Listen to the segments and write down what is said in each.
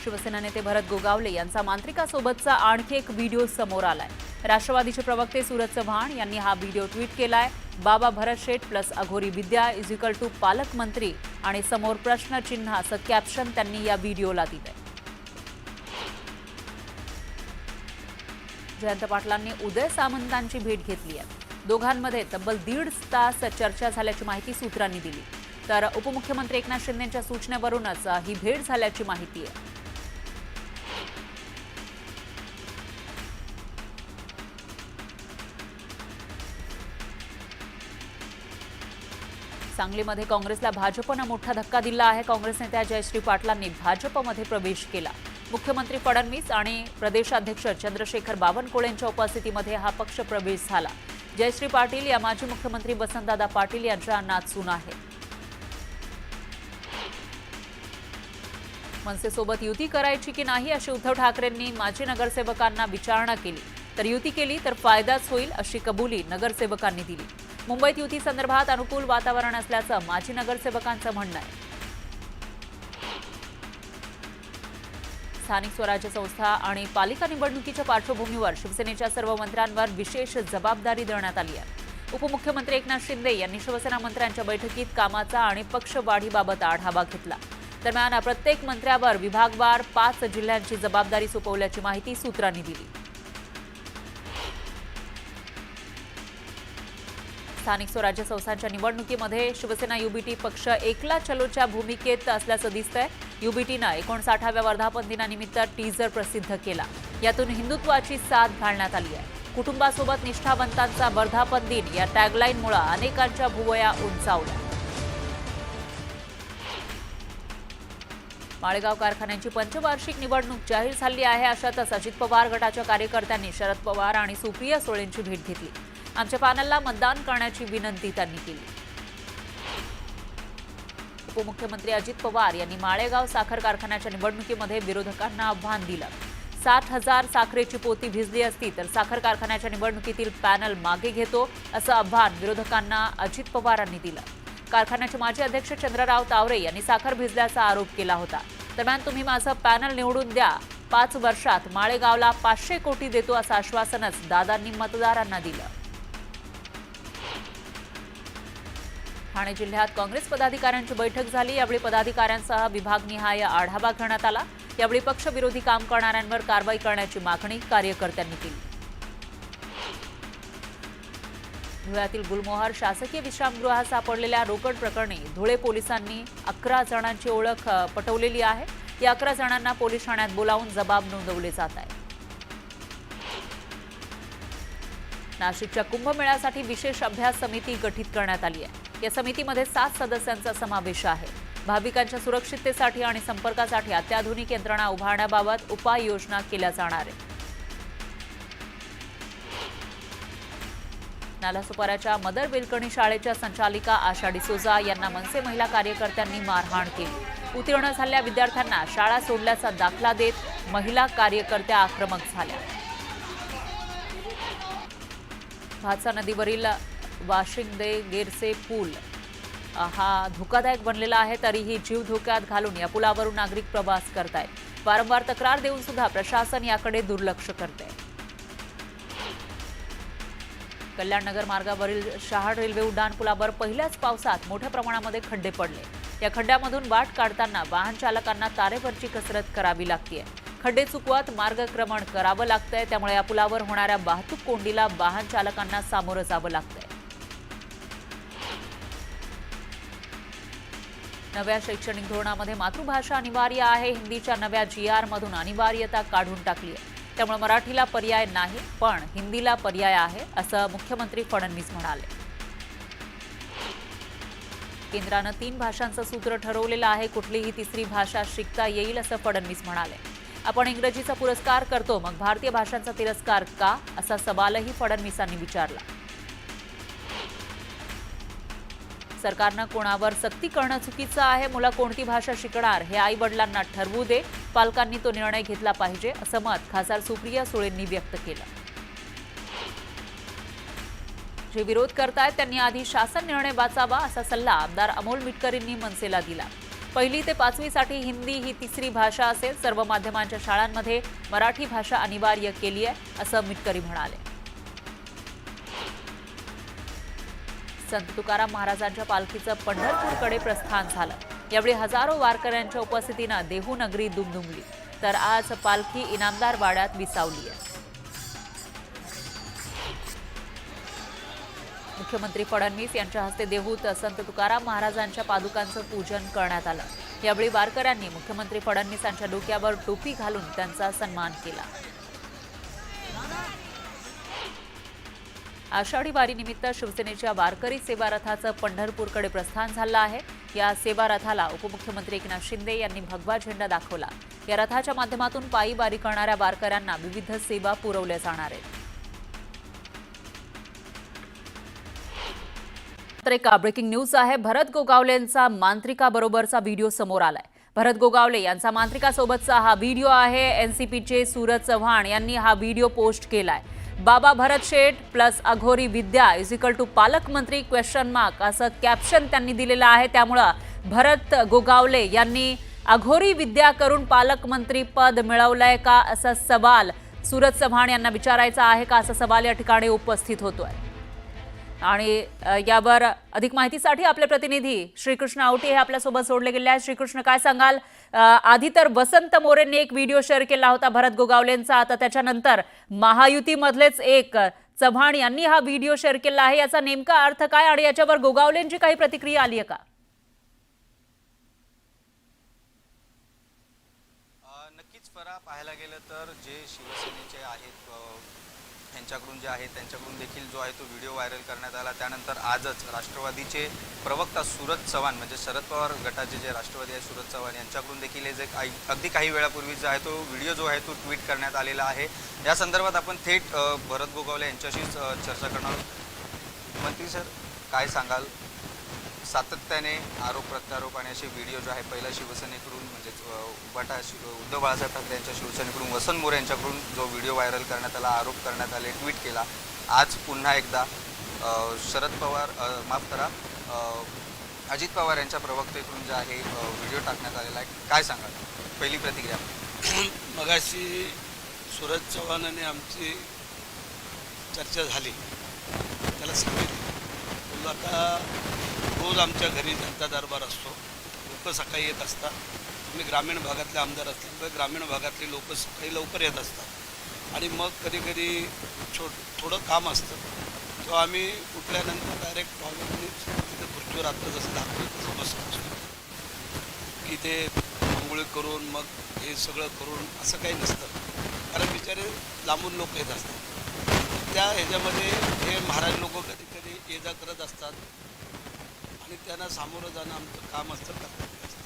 शिवसेना नेते भरत गोगावले यांचा मांत्रिकासोबतचा आणखी एक व्हिडिओ समोर आलाय। राष्ट्रवादीचे प्रवक्ते सूरज चव्हाण यांनी हा व्हिडिओ ट्विट केलाय। बाबा भरत शेठ प्लस अघोरी विद्या = पालकमंत्री आणि समोर प्रश्नचिन्ह असं कॅप्शन त्यांनी या व्हिडिओला दिलंय। जयंत पाटलांनी उदय सामंतांची भेट घेतली आहे। दोघांमध्ये तब्बल 1.5 तास चर्चा झाल्याची माहिती सूत्रांनी दिली। तर उपमुख्यमंत्री एकनाथ शिंदेंच्या सूचनेवरूनच ही भेट झाल्याची माहिती आहे। सांगलीमध्ये काँग्रेसला भाजपने मोठा धक्का दिला आहे। काँग्रेस नेत्या जयश्री पाटलांनी भाजपमध्ये प्रवेश केला। मुख्यमंत्री फडणवीस आणि प्रदेशाध्यक्ष चंद्रशेखर बावनकुळेंच्या उपस्थितीमध्ये हा पक्ष प्रवेश झाला। जयश्री पाटील या माजी मुख्यमंत्री वसंतदादा पाटील यांच्या नातसून आहेत। मनसेसोबत युती करायची की नाही अशी उद्धव ठाकरेंनी माजी नगरसेवकांना विचारणा केली। तर युती केली तर फायदाच होईल अशी कबुली नगरसेवकांनी दिली। मुंबईत युती संदर्भात अनुकूल वातावरण असल्याचं माजी नगरसेवकांचं म्हणणं आहे। स्थानिक स्वराज्य संस्था आणि पालिका निवडणुकीच्या पार्श्वभूमीवर शिवसेनेच्या सर्व मंत्र्यांवर विशेष जबाबदारी देण्यात आली आहे। उपमुख्यमंत्री एकनाथ शिंदे यांनी शिवसेना मंत्र्यांच्या बैठकीत कामाचा आणि पक्षवाढीबाबत आढावा घेतला। दरम्यान प्रत्येक मंत्र्यावर विभागवार 5 जिल्ह्यांची जबाबदारी सोपवल्याची माहिती सूत्रांनी दिली। स्थानिक स्वराज्य संस्थांच्या निवडणुकीमध्ये शिवसेना युबीटी पक्ष एकला चलोच्या भूमिकेत असल्याचं दिसतंय। युबीटीनं 59व्या वर्धापन दिनानिमित्त टीजर प्रसिद्ध केला। यातून हिंदुत्वाची साथ घालण्यात आली आहे। कुटुंबासोबत निष्ठावंतांचा वर्धापन दिन या टॅगलाईनमुळे अनेकांच्या भुवया उंचावल्या। माळेगाव कारखान्याची पंचवार्षिक निवडणूक जाहीर झाली आहे। अशातच अजित पवार गटाच्या कार्यकर्त्यांनी शरद पवार आणि सुप्रिया सुळेंची भेट घेतली। आमच्या पॅनलला मतदान करण्याची विनंती त्यांनी केली। उपमुख्यमंत्री अजित पवार यांनी माळेगाव साखर कारखान्याच्या निवडणुकीमध्ये विरोधकांना आव्हान दिलं। 60,000 साखरेची पोती भिजली असती तर साखर कारखान्याच्या निवडणुकीतील पॅनल मागे घेतो असं आव्हान विरोधकांना अजित पवारांनी दिलं। कारखान्याचे माजी अध्यक्ष चंद्रराव तावरे यांनी साखर भिजल्याचा आरोप केला होता। दरम्यान तुम्ही माझं पॅनल निवडून द्या, 5 वर्षात माळेगावला 500 कोटी देतो असं आश्वासनच दादांनी मतदारांना दिलं। ठाणे जिल्ह्यात काँग्रेस पदाधिकाऱ्यांची बैठक झाली। यावेळी पदाधिकाऱ्यांसह विभागनिहाय आढावा घेण्यात आला। यावेळी पक्षविरोधी काम करणाऱ्यांवर कारवाई करण्याची मागणी कार्यकर्त्यांनी केली। धुळ्यातील गुलमोहर शासकीय विश्रामगृहात सापडलेल्या रोकड प्रकरणी धुळे पोलिसांनी 11 जणांची ओळख पटवलेली आहे। या 11 जणांना पोलीस ठाण्यात बोलावून जबाब नोंदवले जात आहे। नाशिकच्या कुंभमेळ्यासाठी विशेष अभ्यास समिती गठीत करण्यात आली आहे। या समितीमध्ये 7 सदस्यांचा समावेश आहे। भाविकांच्या सुरक्षिततेसाठी आणि संपर्कासाठी अत्याधुनिक यंत्रणा उभारण्याबाबत उपाययोजना केल्या जाणार आहेत। नालासोपाऱ्याच्या मदर विल्कणी शाळेच्या संचालिका आशा डिसोजा यांना मनसे महिला कार्यकर्त्यांनी मारहाण केली। उत्तीर्ण झालेल्या विद्यार्थ्यांना शाळा सोडल्याचा दाखला देत महिला कार्यकर्त्या आक्रमक झाल्या। भातसा नदीवरील वाशिंदे गेरसे पूल हा धोकादायक बनलेला आहे। तरीही जीव धोक्यात घालून या पुलावरून नागरिक प्रवास करतायत। वारंवार तक्रार देऊन सुद्धा प्रशासन याकडे दुर्लक्ष करते। कल्याणनगर मार्गावरील शहाड रेल्वे उड्डाण पुलावर पहिल्याच पावसात मोठ्या प्रमाणामध्ये खड्डे पडले। या खड्ड्यामधून वाट काढताना वाहन चालकांना तारेवरची कसरत करावी लागते। खड्डे चुकवत मार्गक्रमण करावं लागतंय। त्यामुळे या पुलावर होणाऱ्या वाहतूक कोंडीला वाहन चालकांना सामोरं जावं लागतंय। नव्या शैक्षणिक धोरणामध्ये मातृभाषा अनिवार्य आहे। हिंदीच्या नव्या GR मधून अनिवार्यता काढून टाकली आहे। त्यामुळे मराठीला पर्याय नाही, पण हिंदीला पर्याय आहे असं मुख्यमंत्री फडणवीस म्हणाले। केंद्रानं 3 भाषांचं सूत्र ठरवलेलं आहे। कुठलीही तिसरी भाषा शिकता येईल असं फडणवीस म्हणाले। आपण इंग्रजीचा पुरस्कार करतो, मग भारतीय भाषांचा तिरस्कार का, असा सवालही फडणवीसांनी विचारला। सरकारनं कोणावर सक्ती करणं चुकीचं आहे। मुलं कोणती भाषा शिकणार हे आई वडिलांना ठरवू दे, पालकांनी तो निर्णय घेतला पाहिजे असं मत खासदार सुप्रिया सुळेंनी व्यक्त केलं। जे विरोध करतायत त्यांनी आधी शासन निर्णय वाचावा असा सल्ला आमदार अमोल मिटकरींनी मनसेला दिला। पहिली ते 5वी साठी हिंदी ही तिसरी भाषा असेल. सर्व माध्यमांच्या शाळांमध्ये मराठी भाषा अनिवार्य केली आहे, असं मिटकरी म्हणाले. संत तुकाराम महाराजांच्या पालखीचं पंढरपूरकडे प्रस्थान झालं. यावेळी हजारो वारकऱ्यांच्या उपस्थितीनं देहू नगरी दुमदुमली. तर आज पालखी इनामदार वाड्यात विसावली आहे. मुख्यमंत्री फडणवीस यांच्या हस्ते देहूत संत तुकाराम महाराजांच्या पादुकांचं पूजन करण्यात आलं. यावेळी वारकऱ्यांनी मुख्यमंत्री फडणवीसांच्या डोक्यावर टोपी घालून त्यांचा सन्मान केला. आषाढी वारीनिमित्त शिवसेनेच्या वारकरी सेवा रथाचं पंढरपूरकडे प्रस्थान झालं आहे. या सेवा रथाला उपमुख्यमंत्री एकनाथ शिंदे यांनी भगवा झेंडा दाखवला. या रथाच्या माध्यमातून पायी वारी करणाऱ्या वारकऱ्यांना विविध सेवा पुरवल्या जाणार आहेत. तर एक ब्रेकिंग न्यूज आहे. भरत गोगावलेंचा मांत्रिकाबरोबरचा व्हिडिओ समोर आलाय. भरत गोगावले यांचा मांत्रिकासोबतचा हा व्हिडिओ आहे. एनसीपीचे सूरज चव्हाण यांनी हा व्हिडिओ पोस्ट केलाय. बाबा भरत शेठ प्लस अघोरी विद्या इक्वल टू पालकमंत्री क्वेश्चन मार्क असं कॅप्शन त्यांनी दिलेलं आहे. त्यामुळं भरत गोगावले यांनी अघोरी विद्या करून पालकमंत्री पद मिळवलंय का असा सवाल सूरज चव्हाण यांना विचारायचा आहे का असा सवाल या ठिकाणी उपस्थित होतोय. आणि यावर अधिक माहितीसाठी आपले प्रतिनिधी श्रीकृष्ण आवटे हे आपल्यासोबत जोडले गेले आहेत. श्रीकृष्ण, काय सांगाल? आधी तर वसंत मोरेंनी एक व्हिडिओ शेअर केला होता भरत गोगावलेंचा. आता त्याच्यानंतर महायुतीमधलेच एक चव्हाण यांनी हा व्हिडिओ शेअर केला आहे. याचा नेमका अर्थ काय आणि याच्यावर गोगावलेंची काही प्रतिक्रिया आली आहे का? नक्कीच फरा पाहायला गेलं तर जे शिवसेनेचे आहेत त्यांच्याकडून जे आहे त्यांच्याकडून देखील जो आहे तो व्हिडिओ व्हायरल करण्यात आला. त्यानंतर आजच राष्ट्रवादीचे प्रवक्ता सूरज चव्हाण म्हणजे शरद पवार गटाचे जे राष्ट्रवादी आहे सूरज चव्हाण यांच्याकडून देखील जे अगदी काही वेळापूर्वी जो आहे तो व्हिडिओ जो आहे तो ट्विट करण्यात आलेला आहे. या संदर्भात आपण थेट भरत गोगावले यांच्याशीच चर्चा करणार आहोत. मंत्री सर, काय सांगाल? सातत्याने आरोप प्रत्यारोप आणि असे व्हिडिओ जो आहे पहिला शिवसेनेकडून म्हणजेच उद्धव बाळासाहेब ठाकरे यांच्या शिवसेनेकडून वसंत मोरे यांच्याकडून जो व्हिडिओ व्हायरल करण्यात आला, आरोप करण्यात आले, ट्विट केला. आज पुन्हा एकदा शरद पवार अजित पवार यांच्या प्रवक्तेकडून जे आहे व्हिडिओ टाकण्यात आलेला आहे. काय सांगाल? पहिली प्रतिक्रिया. मगाशी सूरज चव्हाणाने आमची चर्चा झाली, त्याला सांगितलं आता रोज आमच्या घरी जनता दरबार असतो. लोक सकाळी येत असतात. तुम्ही ग्रामीण भागातले आमदार असल्यामुळे ग्रामीण भागातले लोक सकाळी लवकर येत असतात आणि मग कधी कधी थोडं काम असतं तेव्हा आम्ही उठल्यानंतर डायरेक्ट पाहुणे तिथे खुर्चीवर आता जसं दाखवलं तसं बसत असतो की ते आंघोळी करून मग हे सगळं करून असं काही नसतं. कारण बिचारे लांबून लोक येत असतात. त्या ह्याच्यामध्ये हे महाराज लोक कधी कधी ये जा करत असतात आणि त्यांना सामोरं जाणं आमचं काम असतं, कर्तव्य असतं.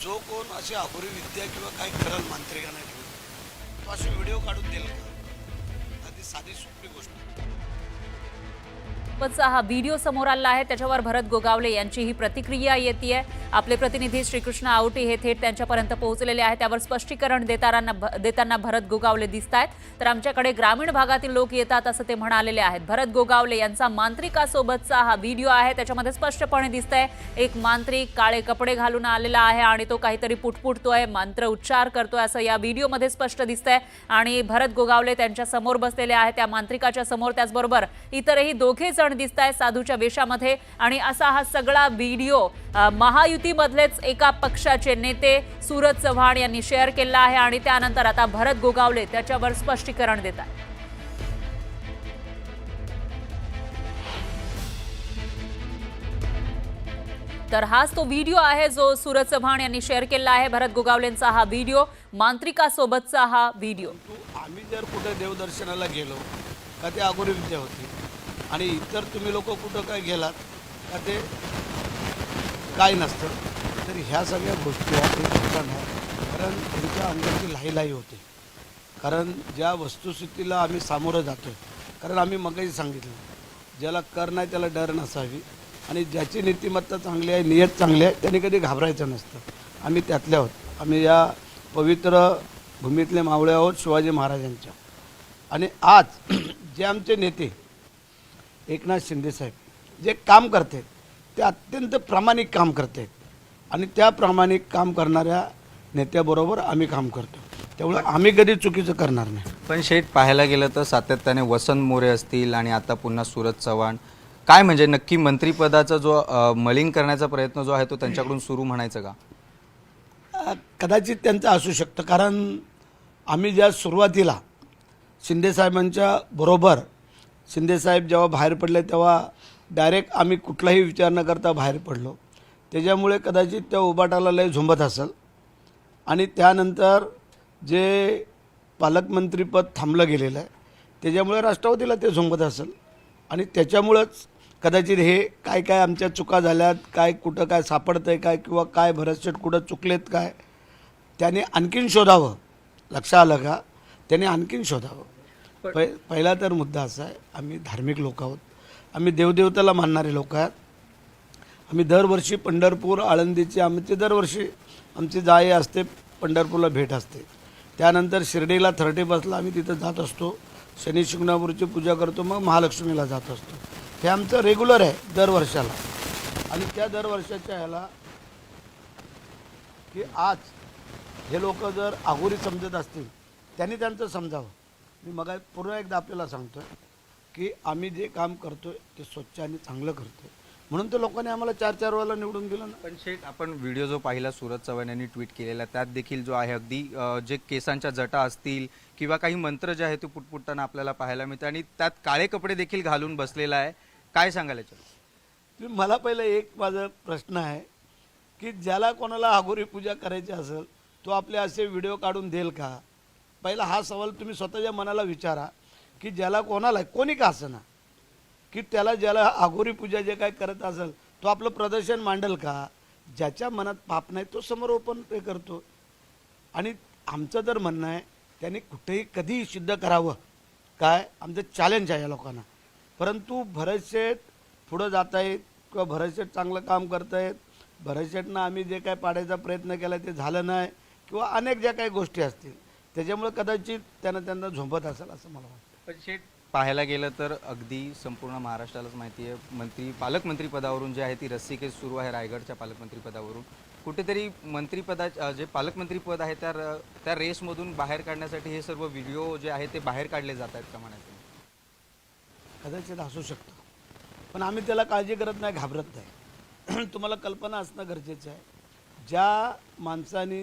जो कोण अशी अघोरी विद्या किंवा काय करल मांत्रिकांना घेऊन तो असे व्हिडिओ काढून देईल का? आधी साधी सोपी गोष्ट. हा व्हिडिओ समोर आला आहे त्याच्यावर भरत गोगावले यांची ही प्रतिक्रिया येते. आपले प्रतिनिधी श्रीकृष्ण आवटे हे थेट त्यांच्यापर्यंत पोहोचलेले आहेत. त्यावर स्पष्टीकरण देताना भरत गोगावले दिसत आहेत. तर आमच्याकडे ग्रामीण भागातील लोक येतात असं ते म्हणालेले आहेत. भरत गोगावले यांचा मांत्रिकासोबतचा हा व्हिडिओ आहे. त्याच्यामध्ये स्पष्टपणे दिसतंय एक मांत्रिक काळे कपडे घालून आलेला आहे आणि तो काहीतरी पुटपुटतोय, मंत्र उच्चार करतोय असं या व्हिडिओमध्ये स्पष्ट दिसतंय. आणि भरत गोगावले त्यांच्या समोर बसलेले आहेत त्या मांत्रिकाच्या समोर. त्याचबरोबर इतरही दोघे जण दिसत आहेत साधूच्या वेशामध्ये. आणि असा हा सगळा व्हिडिओ महायुतीमधलेच एका पक्षाचे नेते सूरज चव्हाण यांनी शेअर केला आहे आणि त्यानंतर आता भरत गोगावले त्याच्यावर स्पष्टीकरण देत आहेत. तर हाच तो व्हिडिओ आहे जो सूरज चव्हाण यांनी शेअर केला आहे. भरत गोगावलेंचा हा व्हिडिओ, मांत्रिकासोबतचा हा व्हिडिओ. आम्ही जर कुठे देवदर्शनाला गेलो का ते अघोरी विद्या होती आणि इतर तुम्ही लोक कुठं काय गेलात का ते काय नसतं. तर ह्या सगळ्या गोष्टी कारण त्यांच्या अंगाची लाहीलाही होते. कारण ज्या वस्तुस्थितीला आम्ही सामोरं जातो कारण आम्ही मगाही सांगितलं ज्याला कर नाही त्याला डर नसावी आणि ज्याची नीतिमत्ता चांगली आहे, नियत चांगली आहे, त्यांनी कधी घाबरायचं नसतं. आम्ही त्यातले आहोत. आम्ही या पवित्र भूमीतले मावळे आहोत शिवाजी महाराजांच्या. आणि आज जे आमचे नेते एकनाथ शिंदेसाहेब जे काम करतात ते अत्यंत प्रामाणिक काम करतात. आणि त्या प्रामाणिक काम करणाऱ्या नेत्याबरोबर आम्ही काम करतो. त्यामुळे आम्ही कधी चुकीचं करणार नाही. पण शेठ, पाहायला गेलं तर सातत्याने वसंत मोरे असतील आणि आता पुन्हा सूरज चव्हाण, काय म्हणजे नक्की मंत्रिपदाचा जो मलिन करण्याचा प्रयत्न जो आहे तो त्यांच्याकडून सुरू म्हणायचं का? कदाचित त्यांचं असू शकतं, कारण आम्ही ज्या सुरुवातीला शिंदेसाहेबांच्या बरोबर शिंदेसाहेब जेव्हा बाहेर पडले तेव्हा डायरेक्ट आम्ही कुठलाही विचार न करता बाहेर पडलो. त्याच्यामुळे कदाचित त्या उबाटाला लय झुंबत असेल आणि त्यानंतर जे पालकमंत्रीपद थांबलं गेलेलं आहे त्याच्यामुळे राष्ट्रवादीला ते झुंबत असेल आणि त्याच्यामुळंच कदाचित हे काय काय आमच्या चुका झाल्यात, काय कुठं काय सापडतं आहे काय, किंवा काय भरतशेठ कुठं चुकलेत काय, त्याने आणखीन शोधावं. लक्षात आलं का? त्याने आणखीन शोधावं. पहिला तर मुद्दा असा आहे, आम्ही धार्मिक लोक आहोत, आम्ही देवदेवताला मानणारे लोक आहेत. आम्ही दरवर्षी पंढरपूर आळंदीची दरवर्षी आमची जाई असते, पंढरपूरला भेट असते. त्यानंतर शिर्डीला 31ला आम्ही तिथं जात असतो, शनी शिंगणापूरची पूजा करतो, मग महालक्ष्मीला जात असतो. हे आमचं रेग्युलर आहे दरवर्षाला. आणि त्या दरवर्षाच्या ह्याला की आज हे लोक जर आघोरी समजत असतील त्यांनी त्यांचं समजावं. मी मग पुन्हा एकदा आपल्याला सांगतो आहे की आम्ही जे काम करतो आहे ते स्वच्छ आणि चांगलं करतो, म्हणून तर लोकांनी आम्हाला 4-4 वेळेला निवडून दिलं ना. पण शेठ, आपण व्हिडिओ जो पाहिला सूरज चव्हाण यांनी ट्विट केलेला, त्यात देखील जो आहे अगदी जे केसांच्या जटा असतील किंवा काही मंत्र जे आहे ते पुटपुटताना आपल्याला पाहायला मिळतं आणि त्यात काळे कपडे देखील घालून बसलेला आहे. काय सांगाल याच्यात? मला पहिलं एक माझा प्रश्न आहे की ज्याला कोणाला आघोरी पूजा करायची असेल तो आपले असे व्हिडिओ काढून देईल का? पहिला हा सवाल तुम्ही स्वतःच्या मनाला विचारा की ज्याला कोणाला कोणी का असेना की त्याला ज्याला आघोरी पूजा जे काय करत असेल तो आपलं प्रदर्शन मांडेल का? ज्याच्या मनात पाप नाही तो समोर ओपन ते करतो. आणि आमचं जर म्हणणं आहे त्याने कुठेही कधीही सिद्ध करावं, काय आमचं चॅलेंज आहे या लोकांना. परंतु भरतशेठ पुढं जात आहेत किंवा भरतशेठ चांगलं काम करत आहेत, भरतशेठनं आम्ही जे काय पाडायचा प्रयत्न केला ते झालं नाही, किंवा अनेक ज्या काही गोष्टी असतील त्याच्यामुळे कदाचित त्यांना झोंबत असेल असं मला वाटतं. पण शेठ, पाहायला गेलं तर अगदी संपूर्ण महाराष्ट्रालाच माहिती आहे पालकमंत्रीपदावरून जे आहे ती रस्सीखेच सुरू आहे. रायगडच्या पालकमंत्रीपदावरून कुठेतरी जे पालकमंत्रीपद आहे त्या रेसमधून बाहेर काढण्यासाठी हे सर्व व्हिडिओ जे आहे ते बाहेर काढले जात आहेत का म्हणायचं? कदाचित असू शकतं, पण आम्ही त्याला काळजी करत नाही, घाबरत नाही. तुम्हाला कल्पना असणं गरजेचं आहे, ज्या माणसाने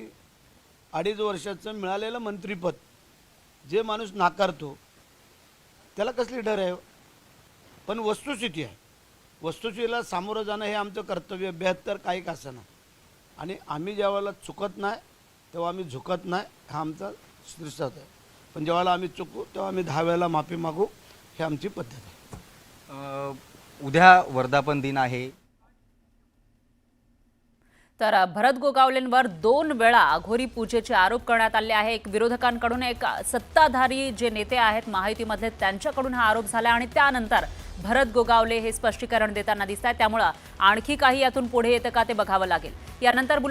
2.5 वर्षाचं मिळालेलं मंत्रिपद जे माणूस नाकारतो त्याला कसली डर आहे? पण वस्तुस्थिती आहे, वस्तुस्थितीला सामोरं जाणं हे आमचं कर्तव्य 72 काही का असं ना. आणि आम्ही ज्यावेळेला चुकत नाही तेव्हा आम्ही झुकत नाही, हा आमचा शीर्षक आहे. पण ज्यावेळेला आम्ही चुकू तेव्हा आम्ही 10 वेळेला माफी मागू, ही आमची पद्धत आहे. उद्या वर्धापन दिन आहे, तर भरत गोगावलेंवर 2 वेळा अघोरी पूजेचे आरोप करण्यात आले आहे. एक विरोधकांकडून, एक सत्ताधारी जे नेते आहेत महायुतीमधले त्यांच्याकडून हा आरोप झाला आणि त्यानंतर भरत गोगावले हे स्पष्टीकरण देताना दिसत आहेत. त्यामुळे आणखी काही यातून पुढे येतं का ते बघावं लागेल. यानंतर बुलेटिन